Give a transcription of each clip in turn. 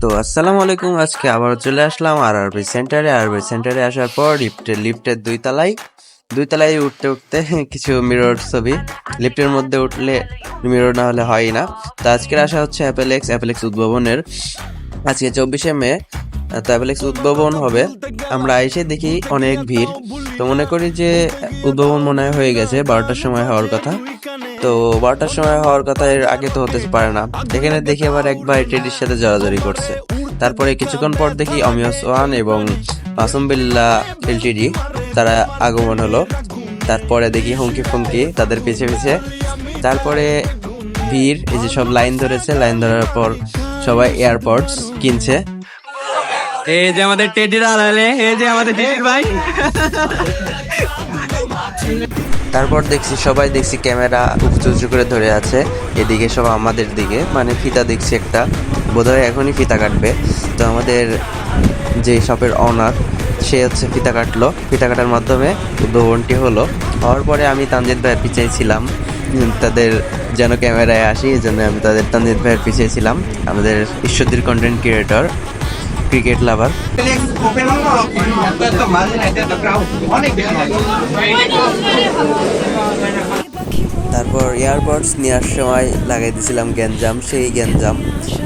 তো আসসালামু আলাইকুম, আজকে আবার চলে আসলাম আরআরবি সেন্টারে আসার পর লিফটের দুই তলায় উঠতে উঠতে কিছু মিরর ছবি। লিফটের মধ্যে উঠলে মিরর না হলে হয় না। তো আজকের আসা হচ্ছে অ্যাপেলেক্স উদ্ভাবনের। আজকে 24শে মে। তো অ্যাপেলেক্স উদ্ভাবন হবে। আমরা এসে দেখি অনেক ভিড়। তো মনে করি যে উদ্ভাবন মনে হয় হয়ে গেছে, 12টার সময় হওয়ার কথা। তো 12টার সময় হওয়ার কথা, এর আগে তো হতে পারে না। এখানে দেখি আবার এক ভাই টেডির সাথে জড়াজড়ি করছে। তারপরে কিছুক্ষণ পর দেখি অমিয়স ওয়ান এবং মাসুম বিল্লাহ এলটিডি তারা আগমন হলো। তারপরে দেখি হুমকি ফুমকি তাদের পিছে পিছে। তারপরে ভিড়, এই যে সব লাইন ধরেছে, লাইন ধরার পর সবাই এয়ারপডস কিনছে। এই যে আমাদের টেডির আড়ালে, এই যে আমাদের টেডির ভাই। তারপর দেখছি ক্যামেরা উঁচু করে ধরে আছে, এদিকে সব আমাদের দিকে, মানে ফিতা দেখছি একটা, বোধহয় এখনই ফিতা কাটবে। তো আমাদের যে শপের অনার, সে হচ্ছে ফিতা কাটলো। ফিতা কাটার মাধ্যমে উদ্ভাবনটি হলো। হওয়ার পরে আমি তানজিদ ভাইয়ের পিছিয়ে ছিলাম, তাদের যেন ক্যামেরায় আসি, এই জন্য আমি তানজিদ ভাইয়ের পিছিয়ে ছিলাম। আমাদের ঈশ্বরদীর কন্টেন্ট ক্রিয়েটর, ক্রিকেট লাভার। তারপর এয়ারপডস নেওয়ার সময় লাগাই দিয়েছিলাম গ্যাঞ্জাম, সেই গ্যাঞ্জাম।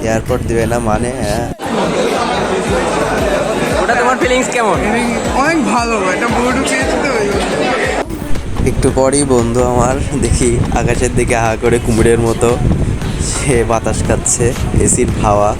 এয়ারপড দিবে না মানে, হ্যাঁ। ওটা তোমার ফিলিংস কেমন? অনেক ভালো, এটা ব্লুটুথ পেয়েছি তো। একটু পরেই বন্ধু আমার দেখি আকাশের দিকে হা করে কুমিরের মতো সে বাতাস খাচ্ছে, এসির হাওয়া।